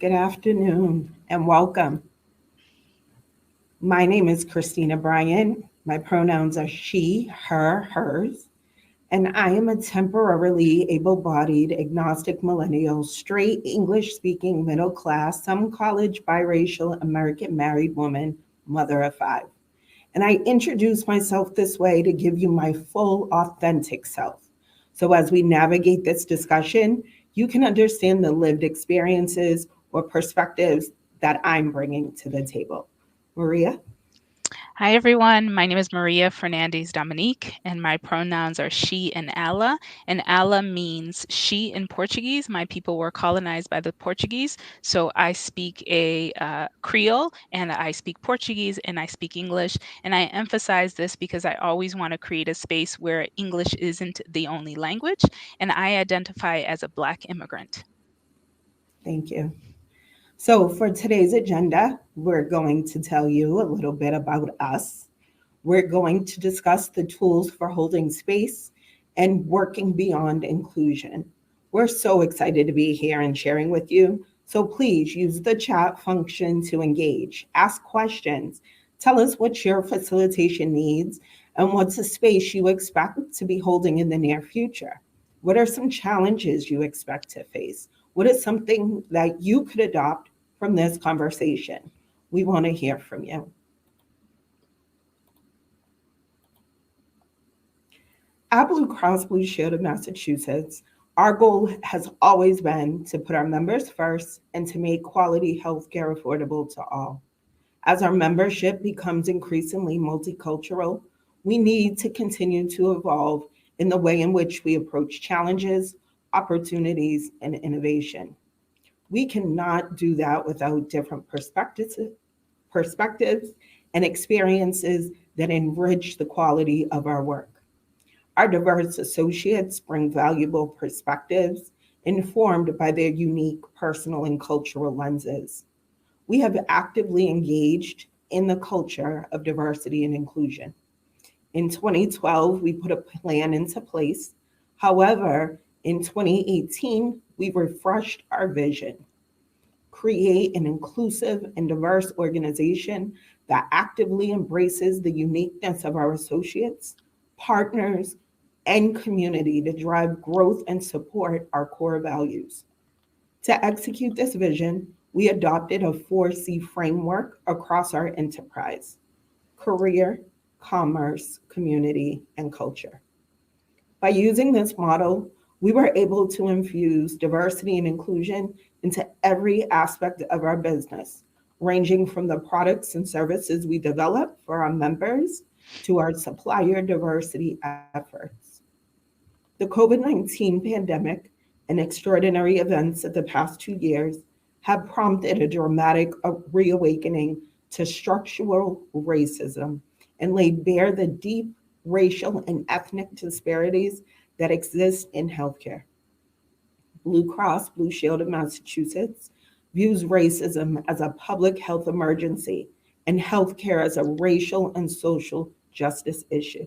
Good afternoon and welcome. My name is Christina Bryant. My pronouns are she, her, hers, and I am a temporarily able bodied, agnostic millennial, straight English speaking, middle class, some college, biracial, American married woman, mother of five. And I introduce myself this way to give you my full, authentic self. So as we navigate this discussion, you can understand the lived experiences or perspectives that I'm bringing to the table. Maria? Hi, everyone. My name is Maria Fernandes-Dominique, and my pronouns are she and ela. And ela means she in Portuguese. My people were colonized by the Portuguese, so I speak a Creole, and I speak Portuguese, and I speak English. And I emphasize this because I always want to create a space where English isn't the only language, and I identify as a Black immigrant. Thank you. So, for today's agenda, we're going to tell you a little bit about us. We're going to discuss the tools for holding space and working beyond inclusion. We're so excited to be here and sharing with you. So, please use the chat function to engage, ask questions, tell us what your facilitation needs, and what's a space you expect to be holding in the near future. What are some challenges you expect to face? What is something that you could adopt from this conversation? We want to hear from you. At Blue Cross Blue Shield of Massachusetts, our goal has always been to put our members first and to make quality healthcare affordable to all. As our membership becomes increasingly multicultural, we need to continue to evolve in the way in which we approach challenges, opportunities, and innovation. We cannot do that without different perspectives and experiences that enrich the quality of our work. Our diverse associates bring valuable perspectives informed by their unique personal and cultural lenses. We have actively engaged in the culture of diversity and inclusion. In 2012, we put a plan into place. However, in 2018, we refreshed our vision: create an inclusive and diverse organization that actively embraces the uniqueness of our associates, partners, and community to drive growth and support our core values. To execute this vision, we adopted a 4C framework across our enterprise: career, commerce, community, and culture. By using this model, we were able to infuse diversity and inclusion into every aspect of our business, ranging from the products and services we develop for our members to our supplier diversity efforts. The COVID 19 pandemic and extraordinary events of the past 2 years have prompted a dramatic reawakening to structural racism and laid bare the deep racial and ethnic disparities that exist in healthcare. Blue Cross Blue Shield of Massachusetts views racism as a public health emergency and healthcare as a racial and social justice issue.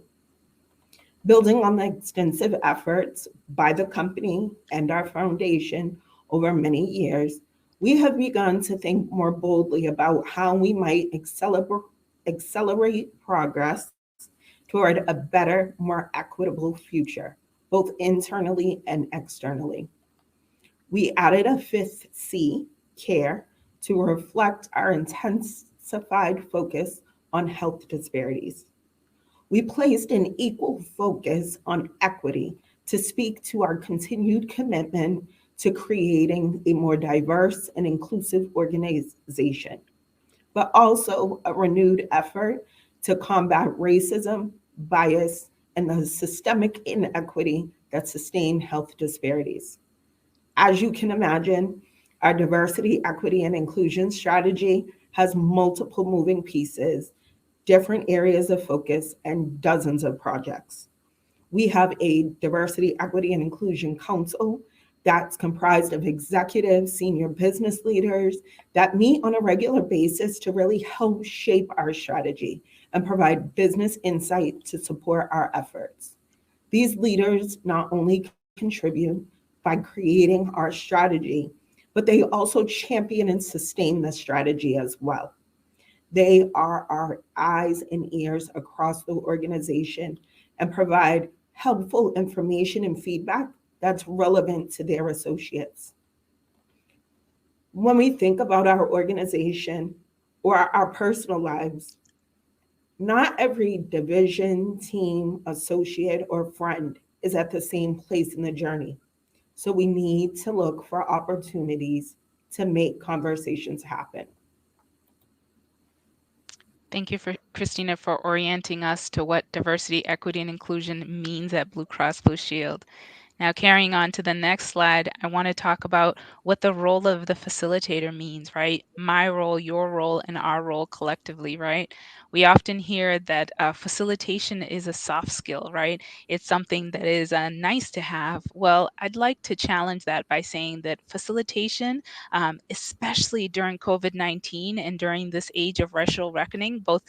Building on the extensive efforts by the company and our foundation over many years, we have begun to think more boldly about how we might accelerate progress toward a better, more equitable future, both internally and externally. We added a fifth C, care, to reflect our intensified focus on health disparities. We placed an equal focus on equity to speak to our continued commitment to creating a more diverse and inclusive organization, but also a renewed effort to combat racism, bias, and the systemic inequity that sustain health disparities. As you can imagine, our diversity, equity, and inclusion strategy has multiple moving pieces, different areas of focus, and dozens of projects. We have a diversity, equity, and inclusion council that's comprised of executives, senior business leaders that meet on a regular basis to really help shape our strategy and provide business insight to support our efforts. These leaders not only contribute by creating our strategy, but they also champion and sustain the strategy as well. They are our eyes and ears across the organization and provide helpful information and feedback that's relevant to their associates. When we think about our organization or our personal lives, not every division, team, associate, or friend is at the same place in the journey. So we need to look for opportunities to make conversations happen. Thank you for Christina for orienting us to what diversity, equity, and inclusion means at Blue Cross Blue Shield. Now, carrying on to the next slide, I want to talk about what the role of the facilitator means, right? My role, your role, and our role collectively, right? We often hear that facilitation is a soft skill, right? It's something that is nice to have. Well, I'd like to challenge that by saying that facilitation, especially during COVID-19 and during this age of racial reckoning, both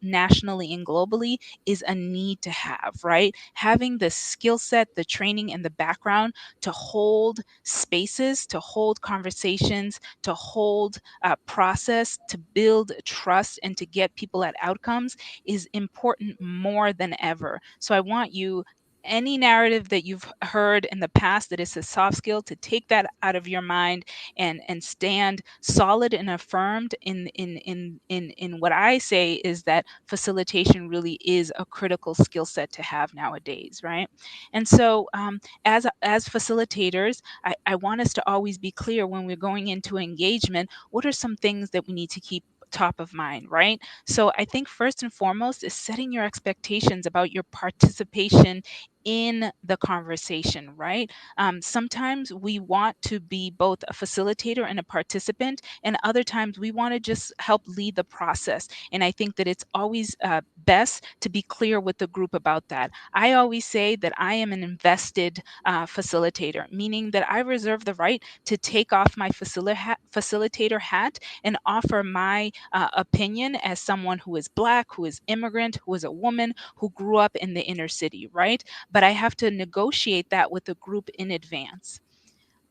nationally and globally, is a need to have, right? Having the skill set, the training, and the background to hold spaces, to hold conversations, to hold process, to build trust, and to get people at outcomes is important more than ever. So I want you, any narrative that you've heard in the past that is a soft skill, to take that out of your mind and stand solid and affirmed in what I say is that facilitation really is a critical skill set to have nowadays, right? And so as facilitators, I want us to always be clear when we're going into engagement, what are some things that we need to keep top of mind, right? So I think first and foremost is setting your expectations about your participation in the conversation, right? Sometimes we want to be both a facilitator and a participant, and other times we want to just help lead the process. And I think that it's always best to be clear with the group about that. I always say that I am an invested facilitator, meaning that I reserve the right to take off my facilitator hat and offer my opinion as someone who is Black, who is immigrant, who is a woman, who grew up in the inner city, right? But I have to negotiate that with the group in advance.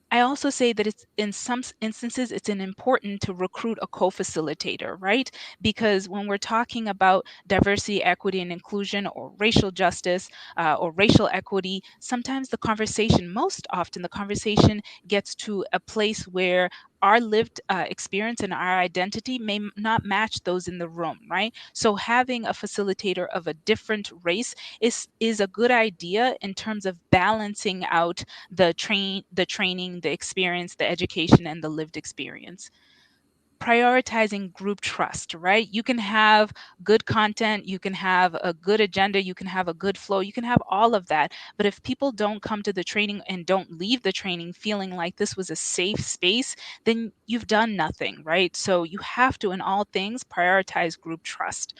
I also say that it's in some instances it's an important to recruit a co-facilitator, right? Because when we're talking about diversity, equity, and inclusion, or racial justice, or racial equity, sometimes the conversation, most often the conversation gets to a place where our lived experience and our identity may not match those in the room, right? So having a facilitator of a different race is a good idea in terms of balancing out the training, the experience, the education, and the lived experience. Prioritizing group trust, right? You can have good content, you can have a good agenda, you can have a good flow, you can have all of that. But if people don't come to the training and don't leave the training feeling like this was a safe space, then you've done nothing, right? So you have to, in all things, prioritize group trust,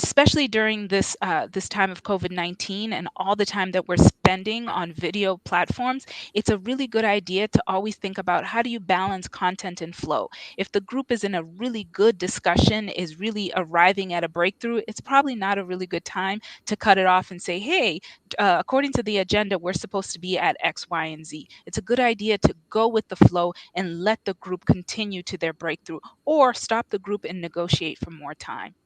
especially during this time of COVID-19 and all the time that we're spending on video platforms. It's a really good idea to always think about how do you balance content and flow. If the group is in a really good discussion, is really arriving at a breakthrough, it's probably not a really good time to cut it off and say, hey, according to the agenda, we're supposed to be at X, Y, and Z. It's a good idea to go with the flow and let the group continue to their breakthrough, or stop the group and negotiate for more time.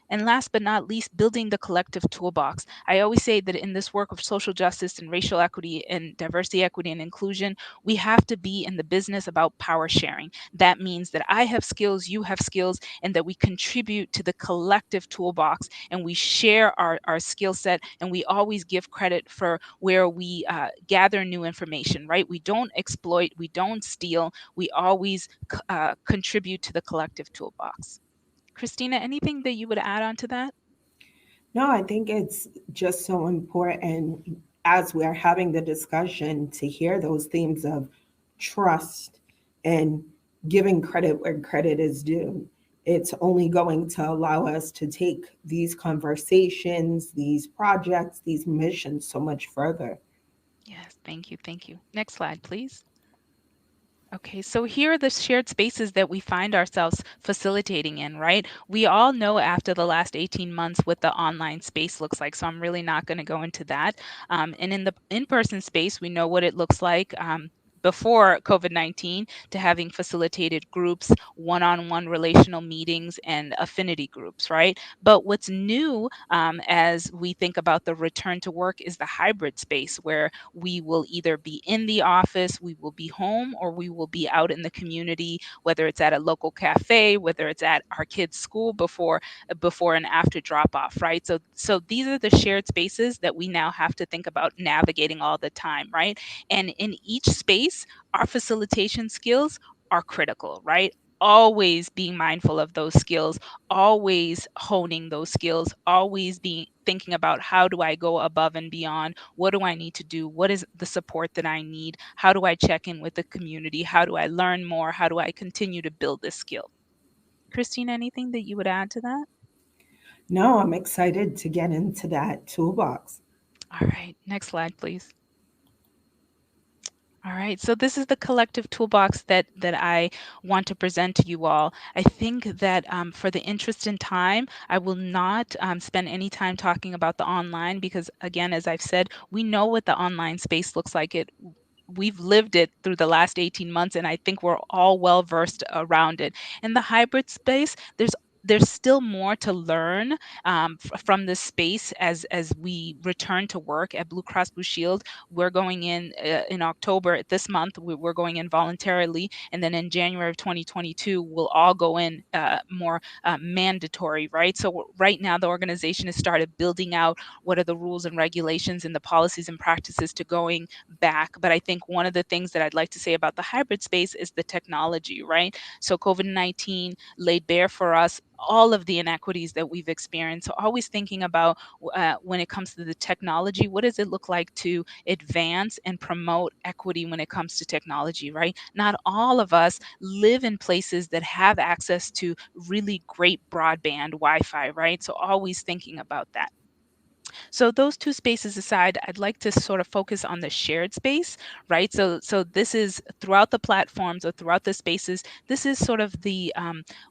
And last but not least, building the collective toolbox. I always say that in this work of social justice and racial equity and diversity, equity, and inclusion, we have to be in the business about power sharing. That means that I have skills, you have skills, and that we contribute to the collective toolbox and we share our skill set, and we always give credit for where we gather new information, right? We don't exploit, we don't steal, we always contribute to the collective toolbox. Christina, anything that you would add on to that? No, I think it's just so important as we're having the discussion to hear those themes of trust and giving credit where credit is due. It's only going to allow us to take these conversations, these projects, these missions so much further. Yes, thank you. Thank you. Next slide, please. Okay, so here are the shared spaces that we find ourselves facilitating in, right? We all know after the last 18 months what the online space looks like, so I'm really not going to go into that. And in the in person space, we know what it looks like. before COVID-19 to having facilitated groups, one-on-one relational meetings, and affinity groups, right? But what's new, as we think about the return to work, is the hybrid space where we will either be in the office, we will be home, or we will be out in the community, whether it's at a local cafe, whether it's at our kids' school before and after drop off, right? So these are the shared spaces that we now have to think about navigating all the time, right? And in each space, our facilitation skills are critical, right? Always being mindful of those skills, always honing those skills, always being thinking about how do I go above and beyond? What do I need to do? What is the support that I need? How do I check in with the community? How do I learn more? How do I continue to build this skill? Christina, anything that you would add to that? No, I'm excited to get into that toolbox. All right, next slide, please. All right, so this is the collective toolbox that I want to present to you all. I think that for the interest in time, I will not spend any time talking about the online because, again, as I've said, we know what the online space looks like. We've lived it through the last 18 months, and I think we're all well versed around it. In the hybrid space, there's still more to learn from this space as we return to work at Blue Cross Blue Shield. We're going in October this month. We're going in voluntarily, and then in January of 2022, we'll all go in more mandatory, right? So right now, the organization has started building out what are the rules and regulations and the policies and practices to going back. But I think one of the things that I'd like to say about the hybrid space is the technology, right? So COVID-19 laid bare for us all of the inequities that we've experienced. So always thinking about when it comes to the technology, what does it look like to advance and promote equity when it comes to technology, right? Not all of us live in places that have access to really great broadband Wi-Fi, right? So always thinking about that. So those two spaces aside, I'd like to sort of focus on the shared space, right? So this is throughout the platforms or throughout the spaces. This is sort of the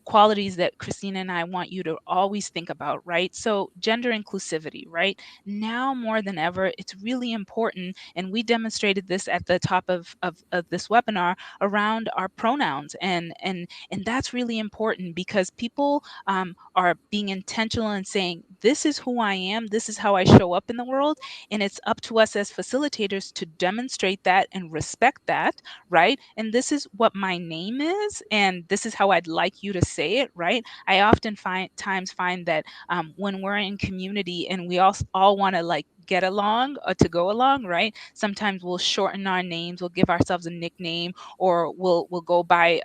qualities that Christina and I want you to always think about, right? So gender inclusivity, right? Now more than ever, it's really important, and we demonstrated this at the top of this webinar around our pronouns, and that's really important because people are being intentional and saying, this is who I am, this is how I show up in the world. And it's up to us as facilitators to demonstrate that and respect that, right? And this is what my name is, and this is how I'd like you to say it, right? I often find that when we're in community and we all want to like get along or to go along, right? Sometimes we'll shorten our names, we'll give ourselves a nickname, or we'll go by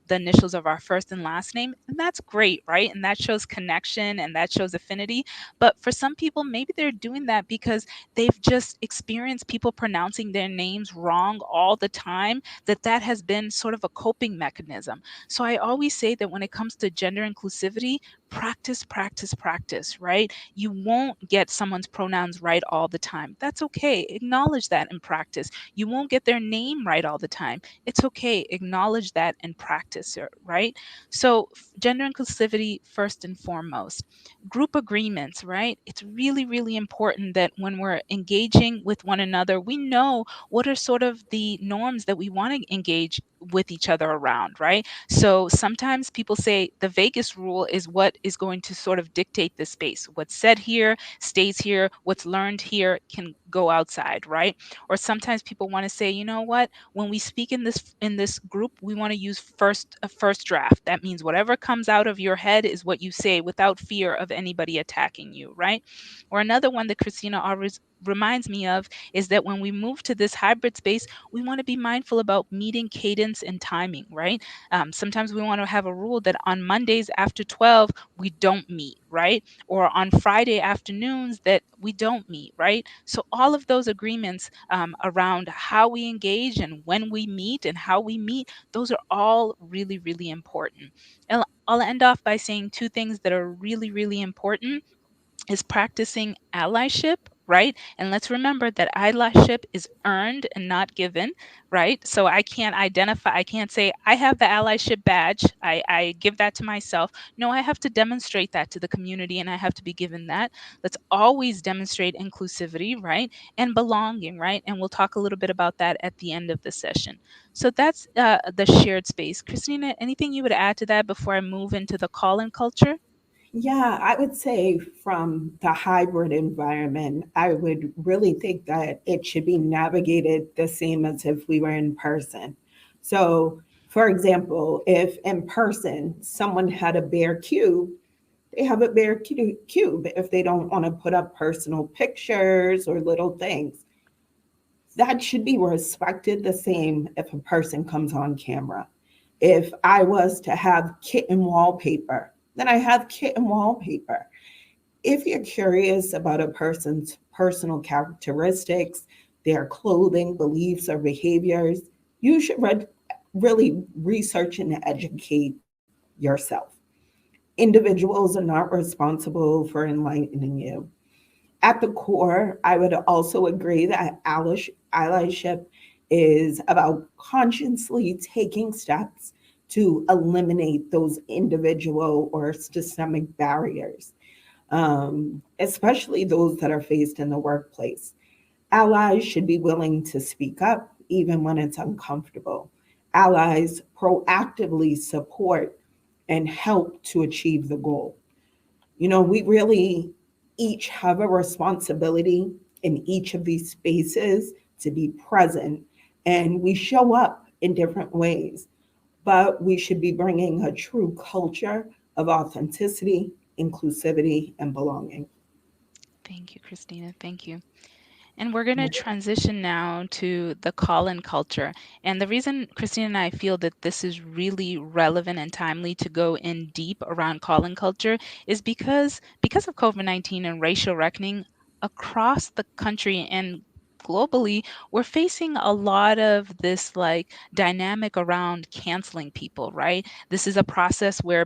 the initials of our first and last name, and that's great, right? And that shows connection and that shows affinity. But for some people, maybe they're doing that because they've just experienced people pronouncing their names wrong all the time, that has been sort of a coping mechanism. So I always say that when it comes to gender inclusivity, practice, practice, practice, right? You won't get someone's pronouns right all the time. That's okay. Acknowledge that and practice. You won't get their name right all the time. It's okay. Acknowledge that and practice it, right? So, gender inclusivity first and foremost. Group agreements, right? It's really, really important that when we're engaging with one another, we know what are sort of the norms that we want to engage with each other around, right? So sometimes people say the Vegas rule is what is going to sort of dictate the space. What's said here stays here, what's learned here can go outside, right? Or sometimes people want to say, you know what, when we speak in this group, we want to use a first draft. That means whatever comes out of your head is what you say without fear of anybody attacking you, right? Or another one that Christina always reminds me of is that when we move to this hybrid space, we want to be mindful about meeting cadence and timing, right? Sometimes we want to have a rule that on Mondays after 12, we don't meet, right? Or on Friday afternoons that we don't meet, right? So all of those agreements around how we engage and when we meet and how we meet, those are all really, really important. And I'll end off by saying two things that are really, really important is practicing allyship, right? And let's remember that allyship is earned and not given, right? So I can't identify, I can't say, I have the allyship badge, I give that to myself. No, I have to demonstrate that to the community and I have to be given that. Let's always demonstrate inclusivity, right? And belonging, right? And we'll talk a little bit about that at the end of the session. So that's the shared space. Christina, anything you would add to that before I move into the Callin culture? Yeah, I would say from the hybrid environment, I would really think that it should be navigated the same as if we were in person. So, for example, if in person someone had a bare cube, they have a bare cube. If they don't want to put up personal pictures or little things, that should be respected the same if a person comes on camera. If I was to have kitten wallpaper, then I have kitten wallpaper. If you're curious about a person's personal characteristics, their clothing, beliefs, or behaviors, you should really research and educate yourself. Individuals are not responsible for enlightening you. At the core, I would also agree that allyship is about consciously taking steps to eliminate those individual or systemic barriers, especially those that are faced in the workplace. Allies should be willing to speak up even when it's uncomfortable. Allies proactively support and help to achieve the goal. We really each have a responsibility in each of these spaces to be present, and we show up in different ways, but we should be bringing a true culture of authenticity, inclusivity, and belonging. Thank you, Christina. Thank you. And we're going to transition now to the call-in culture. And the reason Christina and I feel that this is really relevant and timely to go in deep around call-in culture is because of COVID-19 and racial reckoning across the country and globally, we're facing a lot of this like dynamic around canceling people, right? This is a process where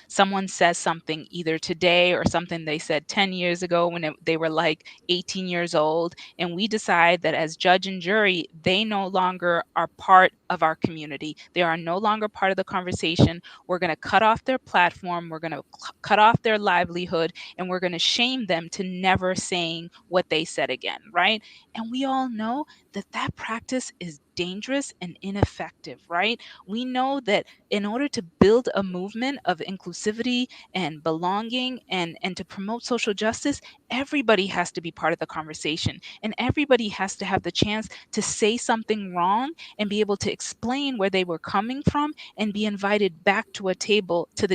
someone says something either today or something they said 10 years ago when they were like 18 years old, and we decide that as judge and jury, they no longer are part of our community. They are no longer part of the conversation. We're going to cut off their platform, we're going to cut off their livelihood, and we're going to shame them to never saying what they said again, right? And we all know that that practice is dangerous and ineffective, right? We know that in order to build a movement of inclusivity and belonging and to promote social justice, everybody has to be part of the conversation and everybody has to have the chance to say something wrong and be able to explain where they were coming from and be invited back to the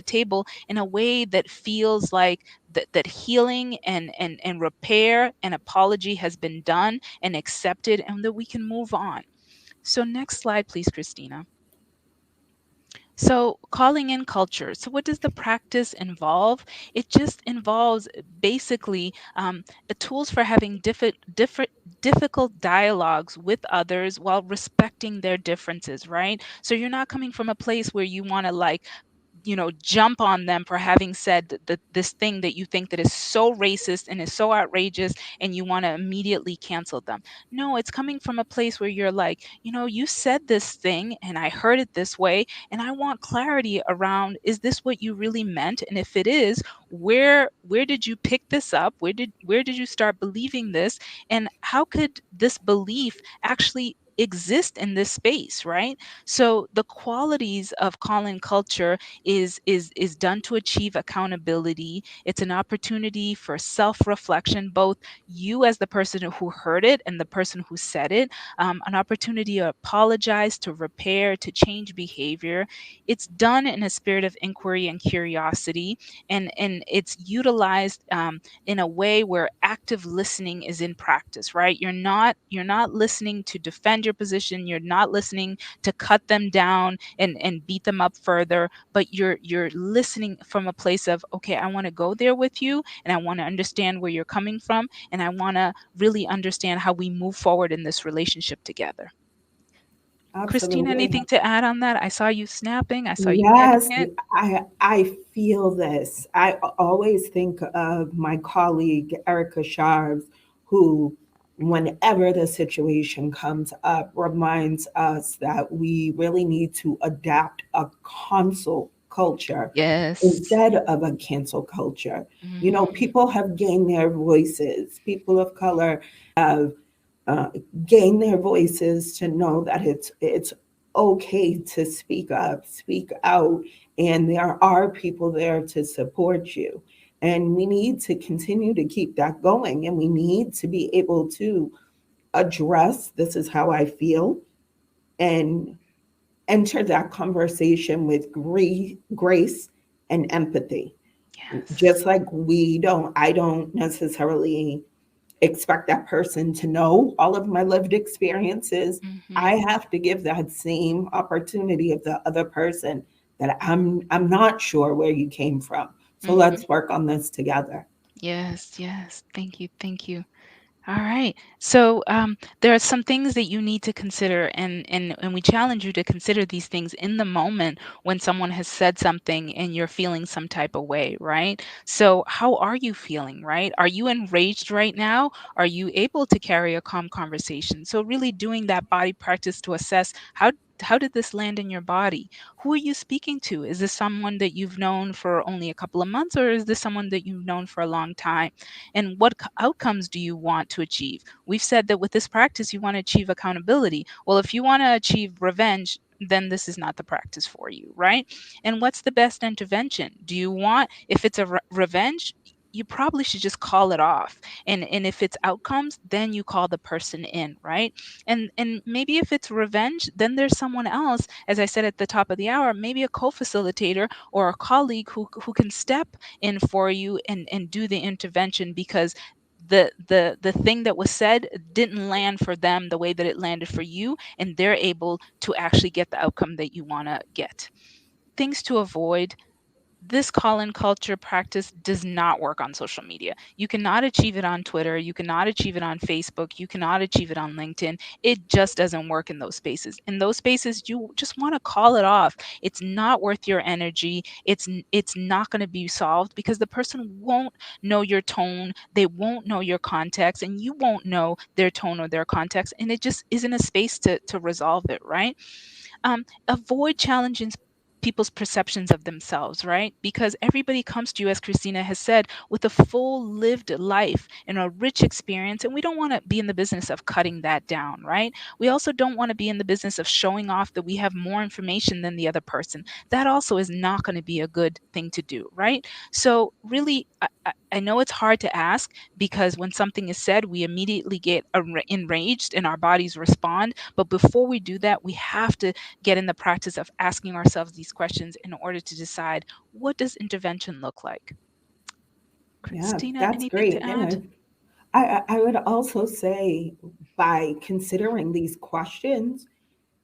table in a way that feels like that healing and repair and apology has been done and accepted and that we can move on. So next slide, please, Christina. So, calling in culture. So, what does the practice involve? It just involves basically tools for having difficult dialogues with others while respecting their differences, right? So, you're not coming from a place where you want to like jump on them for having said this thing that you think that is so racist and is so outrageous, and you want to immediately cancel them. No, it's coming from a place where you're like, you said this thing and I heard it this way, and I want clarity around, is this what you really meant? And if it is, where did you pick this up? Where did you start believing this? And how could this belief actually exist in this space, right? So the qualities of Callin culture is done to achieve accountability. It's an opportunity for self-reflection, both you as the person who heard it and the person who said it, an opportunity to apologize, to repair, to change behavior. It's done in a spirit of inquiry and curiosity, and it's utilized in a way where active listening is in practice, right? You're not listening to defend your position. You're not listening to cut them down and beat them up further, but you're listening from a place of, okay, I want to go there with you and I want to understand where you're coming from, and I want to really understand how we move forward in this relationship together. Christina, Absolutely. anything to add on that? I saw you snapping, I saw you Yes, typing it. I feel this. I always think of my colleague Erica Sharves, who, whenever the situation comes up, reminds us that we really need to adapt a consult culture Yes. instead of a cancel culture. You know, Mm-hmm. people have gained their voices, people of color have uh, gained their voices to know that it's okay to speak up, speak out, and there are people there to support you. And we need to continue to keep that going, and we need to be able to address this is how I feel and enter that conversation with grace and empathy. Yes. Just like I don't necessarily expect that person to know all of my lived experiences. Mm-hmm. I have to give that same opportunity of the other person that I'm not sure where you came from. So Mm-hmm. let's work on this together. Yes, yes. Thank you. Thank you. All right. So there are some things that you need to consider, and we challenge you to consider these things in the moment when someone has said something and you're feeling some type of way, right? So how are you feeling, right? Are you enraged right now? Are you able to carry a calm conversation? So really doing that body practice to assess how did this land in your body? Who are you speaking to? Is this someone that you've known for only a couple of months, or is this someone that you've known for a long time? And what outcomes do you want to achieve? We've said that with this practice, you want to achieve accountability. Well, if you want to achieve revenge, then this is not the practice for you, right? And what's the best intervention? Do you want, if it's a revenge, you probably should just call it off. And if it's outcomes, then you call the person in, right? And maybe if it's revenge, then there's someone else, as I said at the top of the hour, maybe a co-facilitator or a colleague who can step in for you and do the intervention, because the thing that was said didn't land for them the way that it landed for you, and they're able to actually get the outcome that you want to get. Things to avoid: this Callin Culture practice does not work on social media. You cannot achieve it on Twitter. You cannot achieve it on Facebook. You cannot achieve it on LinkedIn. It just doesn't work in those spaces. In those spaces, you just want to call it off. It's not worth your energy. It's not going to be solved because the person won't know your tone. They won't know your context, and you won't know their tone or their context. And it just isn't a space to resolve it, right? Avoid challenging people's perceptions of themselves, right? Because everybody comes to you, as Christina has said, with a full lived life and a rich experience. And we don't want to be in the business of cutting that down, right? We also don't want to be in the business of showing off that we have more information than the other person. That also is not going to be a good thing to do, right? So, really, I know it's hard to ask, because when something is said, we immediately get enraged and our bodies respond. But before we do that, we have to get in the practice of asking ourselves these questions in order to decide, what does intervention look like? Yeah, Christina, that's anything to great. And add? I would also say by considering these questions,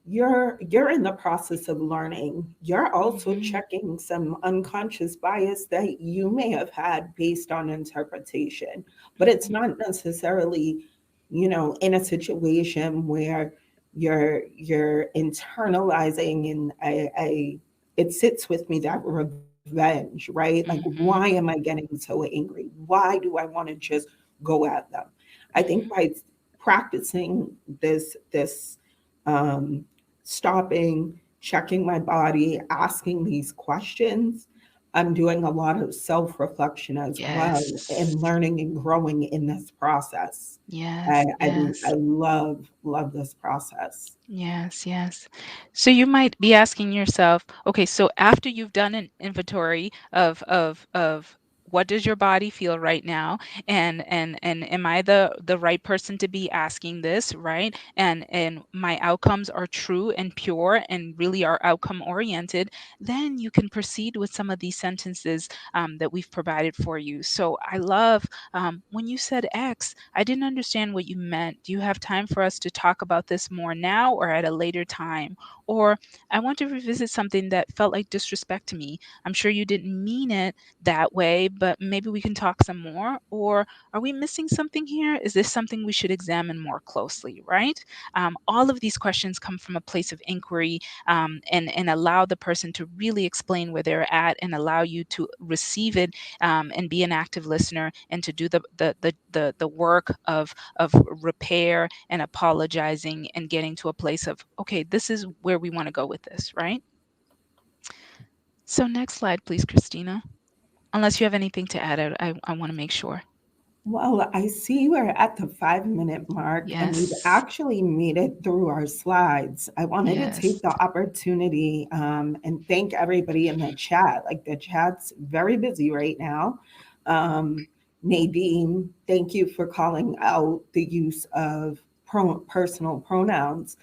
you're in the process of learning. You're also Mm-hmm. checking some unconscious bias that you may have had based on interpretation, but it's Mm-hmm. not necessarily, in a situation where you're internalizing, and I it sits with me, that revenge, right? Like, why am I Mm-hmm. getting so angry? Why do I want to just go at them? I think Mm-hmm. by practicing this um, stopping, checking my body, asking these questions, I'm doing a lot of self reflection as well Yes. and learning and growing in this process. I, Yes. I, I Yes. love this process. Yes, yes. So you might be asking yourself, okay, so after you've done an inventory of what does your body feel right now, and am I the right person to be asking this, right? And my outcomes are true and pure and really are outcome oriented, then you can proceed with some of these sentences that we've provided for you. So I love when you said X, I didn't understand what you meant. Do you have time for us to talk about this more now or at a later time? Or I want to revisit something that felt like disrespect to me. I'm sure you didn't mean it that way, but maybe we can talk some more. Or are we missing something here? Is this something we should examine more closely, right? All of these questions come from a place of inquiry, and allow the person to really explain where they're at and allow you to receive it, and be an active listener, and to do the work of repair and apologizing and getting to a place of, okay, this is where we want to go with this, right? So next slide, please, Christina. Unless you have anything to add, I want to make sure. Well, I see we're at the 5 minute mark and we've Yes. actually made it through our slides. I wanted to Yes. take the opportunity and thank everybody in the chat. Like the chat's very busy right now. Um, Nadine, thank you for calling out the use of personal pronouns.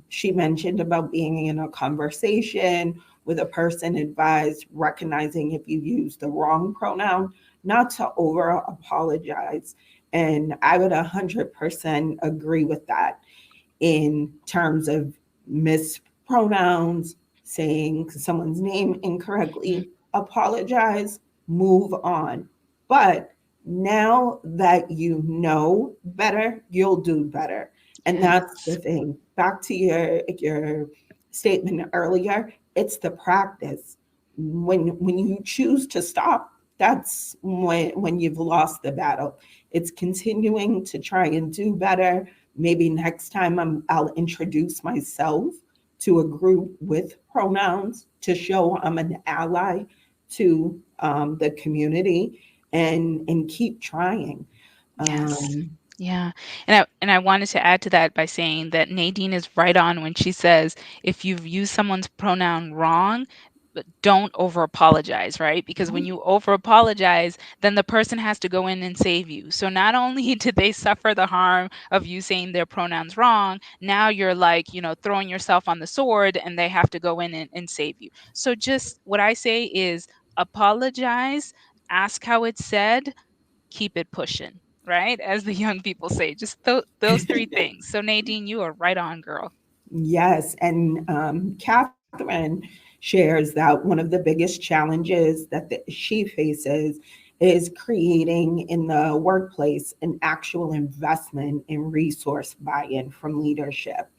She mentioned about being in a conversation with a person, advised recognizing if you use the wrong pronoun, not to over apologize. And I would 100% agree with that in terms of mispronouns, saying someone's name Mhm. incorrectly, apologize, move on. But now that you know better, you'll do better. And that's the Yes. thing. Back to your statement earlier, it's the practice. When you choose to stop, that's when you've lost the battle. It's continuing to try and do better. Maybe next time I'll introduce myself to a group with pronouns to show I'm an ally to the community, and keep trying. Yes. Um, Yeah. And I wanted to add to that by saying that Nadine is right on when she says if you've used someone's pronoun wrong, but don't over apologize, right? Because when you over apologize, then the person has to go in and save you. So not only did they suffer the harm of you saying their pronouns wrong, now you're like, throwing yourself on the sword and they have to go in and save you. So just what I say is apologize, ask how it's said, keep it pushing, right? As the young people say, just those three things. So Nadine, you are right on, girl. Yes, and Catherine shares that one of the biggest challenges that she faces is creating in the workplace an actual investment in resource buy-in from leadership.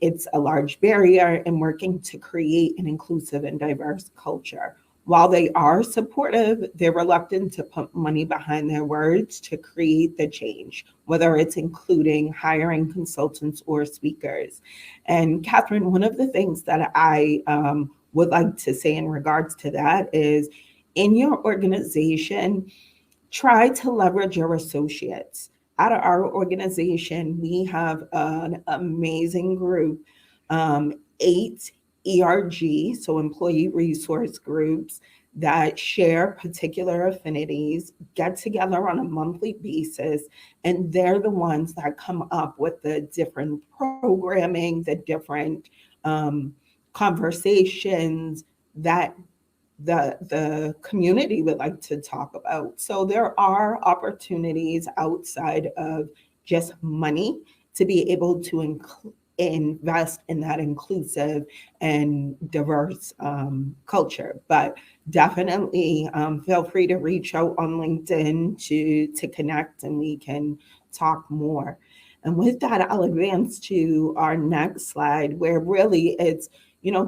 It's a large barrier in working to create an inclusive and diverse culture. While they are supportive, they're reluctant to put money behind their words to create the change, whether it's including hiring consultants or speakers. And Catherine, one of the things that I would like to say in regards to that is in your organization, try to leverage your associates. Out of our organization, we have an amazing group, 8 ERG, so employee resource groups that share particular affinities, get together on a monthly basis, and they're the ones that come up with the different programming, the different um, conversations that the community would like to talk about. So there are opportunities outside of just money to be able to invest in that inclusive and diverse culture. But definitely feel free to reach out on LinkedIn to connect and we can talk more. And with that, I'll advance to our next slide where really it's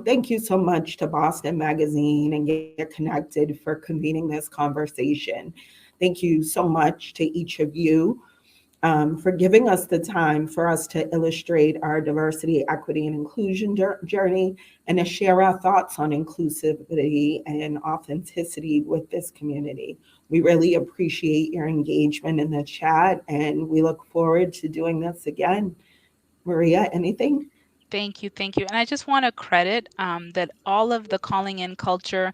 thank you so much to Boston Magazine and Get Connected for convening this conversation. Thank you so much to each of you for giving us the time for us to illustrate our diversity, equity, and inclusion journey and to share our thoughts on inclusivity and authenticity with this community. We really appreciate your engagement in the chat and we look forward to doing this again. Maria, anything? Thank you, thank you. And I just want to credit that all of the calling in culture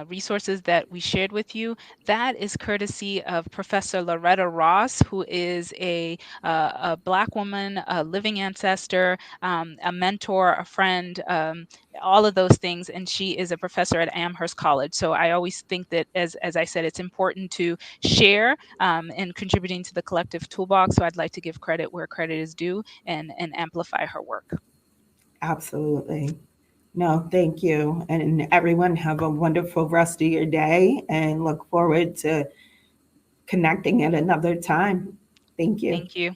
resources that we shared with you, that is courtesy of Professor Loretta Ross, who is a Black woman, a living ancestor, a mentor, a friend, all of those things. And she is a professor at Amherst College. So I always think that, as I said, it's important to share and contributing to the collective toolbox. So I'd like to give credit where credit is due and amplify her work. Absolutely. No, thank you. And everyone have a wonderful rest of your day and look forward to connecting at another time. Thank you. Thank you.